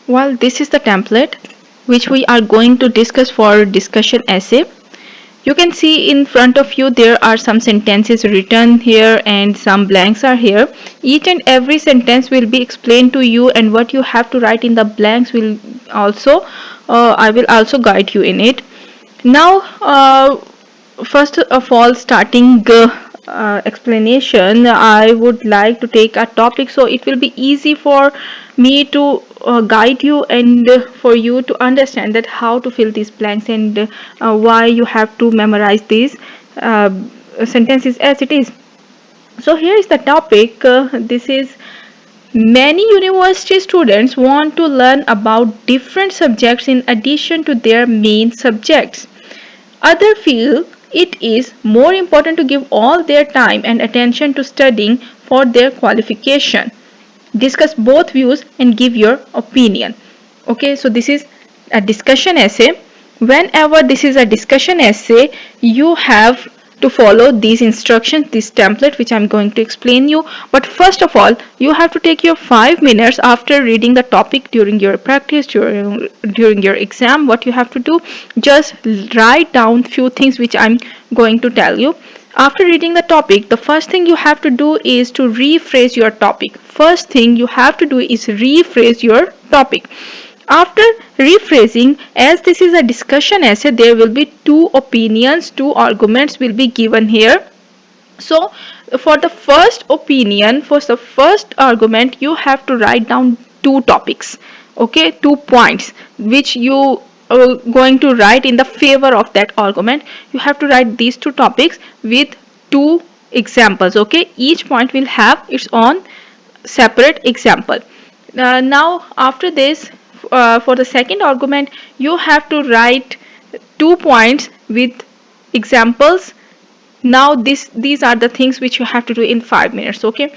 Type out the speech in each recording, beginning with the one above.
Well, this is the template which we are going to discuss for discussion essay. You can see in front of you there are some sentences written here and some blanks are here. Each and every sentence will be explained to you, and what you have to write in the blanks will also I will also guide you in it. Now, first of all, starting explanation, I would like to take a topic so it will be easy for me to guide you and for you to understand that how to fill these blanks and why you have to memorize these uh, sentences as it is. So here is the topic. This is many university students want to learn about different subjects in addition to their main subjects. Others feel it is more important to give all their time and attention to studying for their qualification. Discuss both views and give your opinion. Okay, so this is a discussion essay. Whenever this is a discussion essay, you have to follow these instructions, this template which I'm going to explain you. But first of all, you have to take your 5 minutes after reading the topic during your practice, during your exam. What you have to do, just write down few things which I'm going to tell you. After reading the topic, the first thing you have to do is to rephrase your topic. First thing you have to do is rephrase your topic. After rephrasing, as this is a discussion essay, there will be two opinions, two arguments will be given here. So, for the first opinion, for the first argument, you have to write down two topics, okay, 2 points which you are going to write in the favor of that argument. You have to write these two topics with two examples, okay. Each point will have its own separate example. Now, after this, for the second argument, you have to write 2 points with examples. Now these are the things which you have to do in 5 minutes, okay.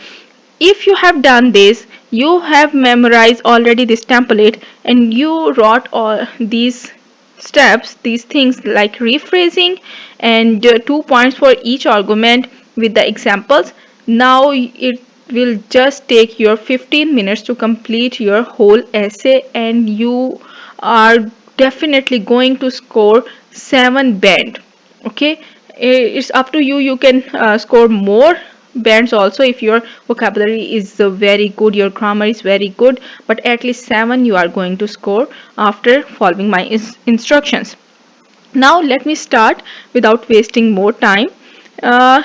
If you have done this, you have memorized already this template and you wrote all these steps, these things like rephrasing and 2 points for each argument with the examples. Now it will just take your 15 minutes to complete your whole essay, and you are definitely going to score 7 band, okay. It's up to you, you can score more bands also if your vocabulary is very good, your grammar is very good, but at least 7 you are going to score after following my instructions. Now let me start without wasting more time. uh,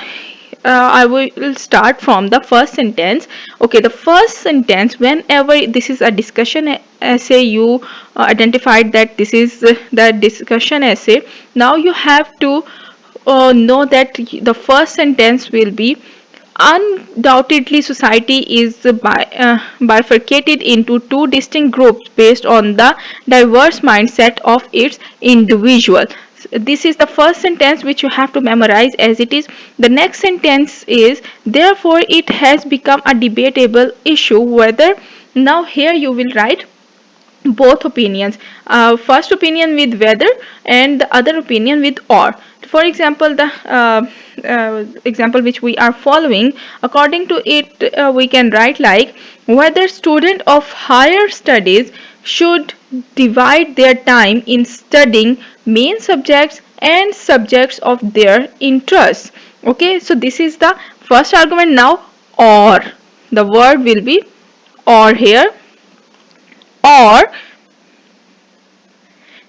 I will start from the first sentence. Okay, the first sentence, whenever this is a discussion essay, you identified that this is the discussion essay. Now you have to know that the first sentence will be: undoubtedly, society is bifurcated into two distinct groups based on the diverse mindset of its individual. This is the first sentence which you have to memorize as it is. The next sentence is: therefore, it has become a debatable issue whether. Now, here you will write both opinions, first opinion with whether and the other opinion with or. For example, the example which we are following, according to it, we can write like: whether student of higher studies should divide their time in studying main subjects and subjects of their interest. Okay, so this is the first argument. Now, or, the word will be or here. Or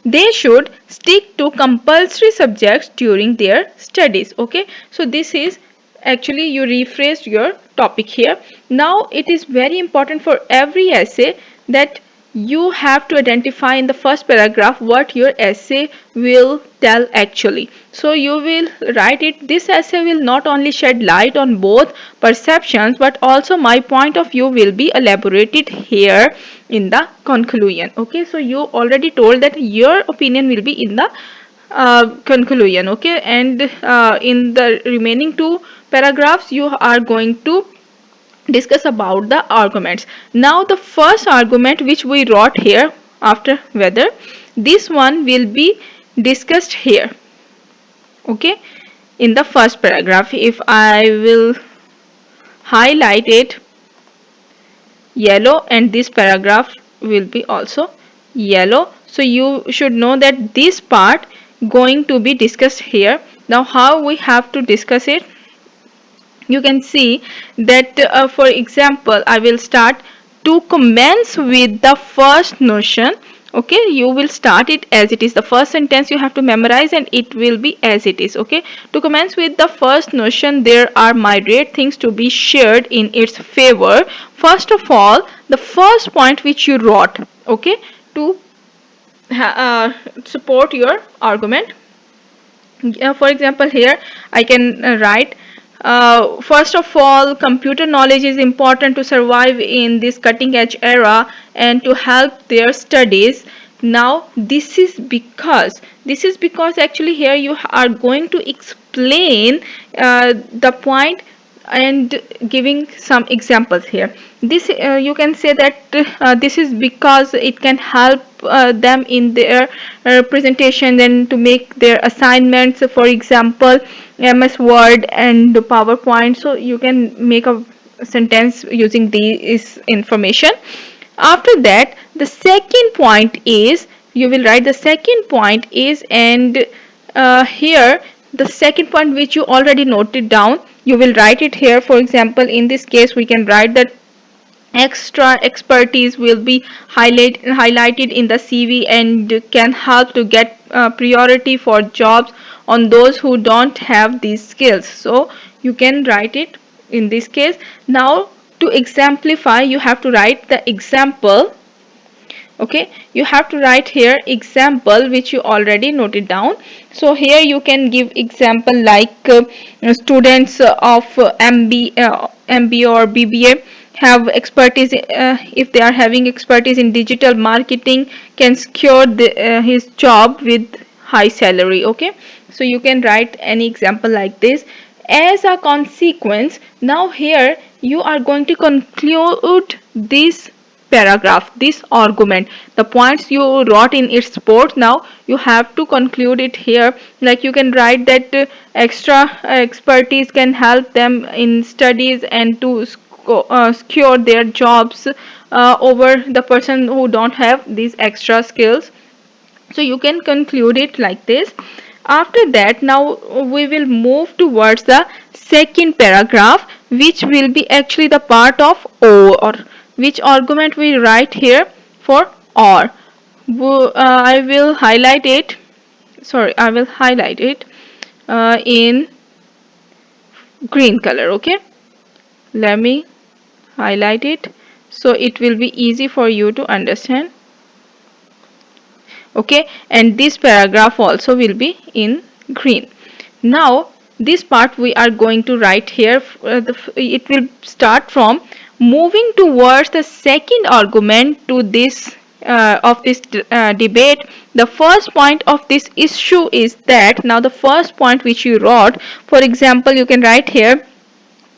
they should stick to compulsory subjects during their studies. Okay, so this is actually you rephrased your topic here. Now it is very important for every essay that you have to identify in the first paragraph what your essay will tell actually. So you will write it: this essay will not only shed light on both perceptions but also my point of view will be elaborated here in the conclusion. Okay, so you already told that your opinion will be in the conclusion, okay, and in the remaining two paragraphs you are going to discuss about the arguments. Now the first argument which we wrote here after whether, this one will be discussed here, okay, in the first paragraph. If I will highlight it yellow and this paragraph will be also yellow. So you should know that this part going to be discussed here. Now how we have to discuss it? You can see that for example I will start to commence with the first notion. Okay, you will start it as it is. The first sentence you have to memorize and it will be as it is. Okay, to commence with the first notion, there are myriad things to be shared in its favor. First of all, the first point which you wrote, okay, to support your argument. For example, here I can write, first of all, computer knowledge is important to survive in this cutting edge era and to help their studies. Now this is because actually here you are going to explain the point and giving some examples here. This you can say that this is because it can help them in their presentation and to make their assignments, for example MS Word and PowerPoint. So you can make a sentence using this information. After that, the second point is, you will write the second point is, and here the second point which you already noted down, you will write it here. For example, in this case we can write that extra expertise will be highlighted in the CV and can help to get priority for jobs on those who don't have these skills. So you can write it in this case. Now to exemplify, you have to write the example. Okay, you have to write here example which you already noted down. So here you can give example like students of MBA or BBA have expertise, if they are having expertise in digital marketing, can secure his job with high salary. Okay, so you can write any example like this. As a consequence, now here you are going to conclude this paragraph, this argument, the points you wrote in its support. Now you have to conclude it here. Like you can write that extra expertise can help them in studies and to secure their jobs over the person who don't have these extra skills. So you can conclude it like this. After that, now we will move towards the second paragraph, which will be actually the part of or, which argument we write here for or. I will highlight it, sorry, I will highlight it in green color. Okay, let me highlight it so it will be easy for you to understand. Okay, and this paragraph also will be in green. Now this part we are going to write here, it will start from moving towards the second argument to this of this debate. The first point of this issue is that, now the first point which you wrote, for example you can write here,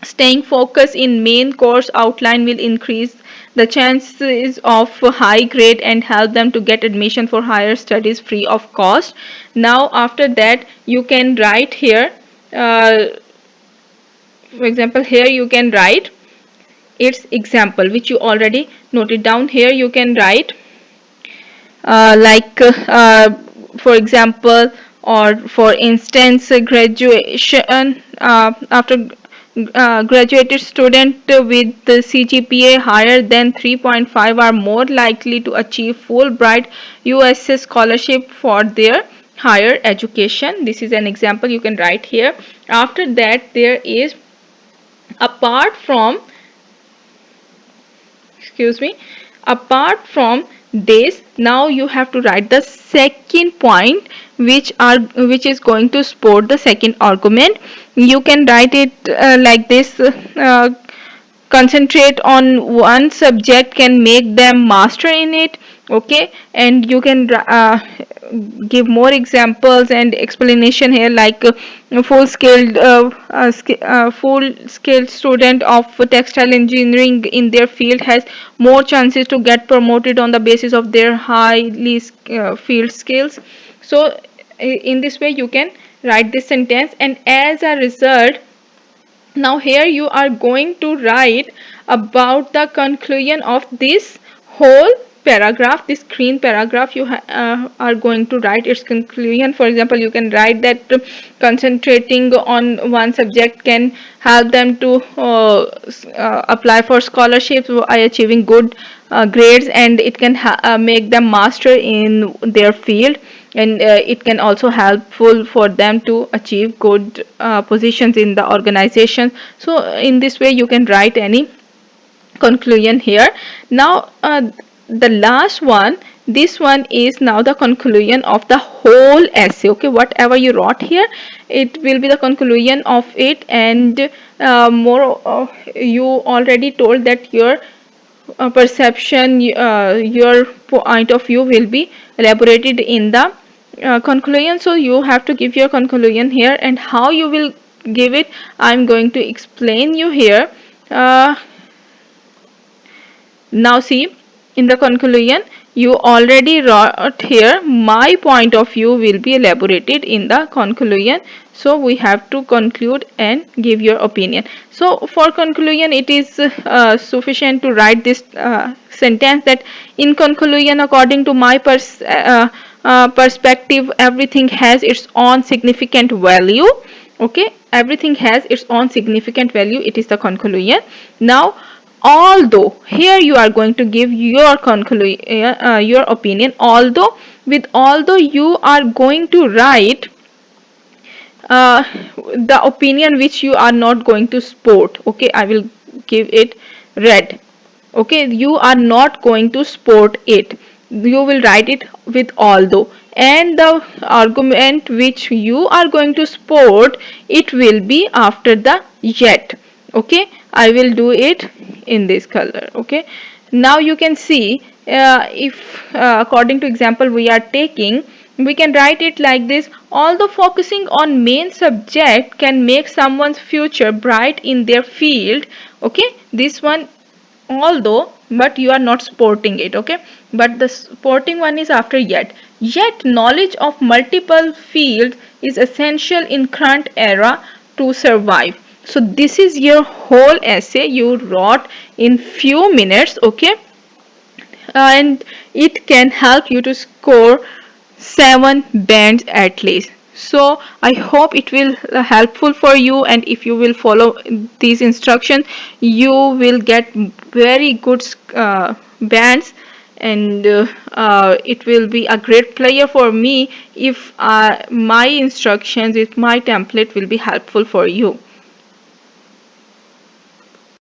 staying focused in main course outline will increase the chances of high grade and help them to get admission for higher studies free of cost. Now after that you can write here, for example here you can write its example which you already noted down. Here you can write like for example, or for instance, graduation after graduated student with the CGPA higher than 3.5 are more likely to achieve Fulbright USA scholarship for their higher education. This is an example you can write here. After that, there is, apart from, excuse me, apart from this, now you have to write the second point which is going to support the second argument. You can write it like this, concentrate on one subject can make them master in it. Okay, and you can give more examples and explanation here like full skilled student of textile engineering in their field has more chances to get promoted on the basis of their highly field skills. So in this way you can write this sentence, and as a result, now here you are going to write about the conclusion of this whole paragraph, this green paragraph, you are going to write its conclusion. For example, you can write that concentrating on one subject can help them to apply for scholarships by achieving good grades, and it can make them master in their field, and it can also helpful for them to achieve good positions in the organization. So in this way you can write any conclusion here. Now the last one, this one is now the conclusion of the whole essay. Okay, whatever you wrote here, it will be the conclusion of it. And more you already told that your perception, your point of view will be elaborated in the conclusion. So you have to give your conclusion here, and how you will give it, I'm going to explain you here. Now see, in the conclusion, you already wrote here, my point of view will be elaborated in the conclusion. So we have to conclude and give your opinion. So for conclusion, it is sufficient to write this sentence that in conclusion, according to my perspective, everything has its own significant value. Okay, everything has its own significant value. It is the conclusion. Now, although here you are going to give your conclusion, your opinion, although you are going to write uh, the opinion which you are not going to support. Okay, I will give it red. Okay, you are not going to support it, you will write it with although, and the argument which you are going to support, it will be after the yet. Okay, I will do it in this color. Okay, now you can see, if according to example we are taking, we can write it like this: although focusing on main subject can make someone's future bright in their field. Okay, this one although, but you are not supporting it. Okay, but the supporting one is after yet knowledge of multiple fields is essential in current era to survive. So this is your whole essay you wrote in few minutes. Okay, and it can help you to score 7 bands at least. So I hope it will helpful for you, and if you will follow these instructions, you will get very good bands, and it will be a great player for me if my instructions, if my template will be helpful for you.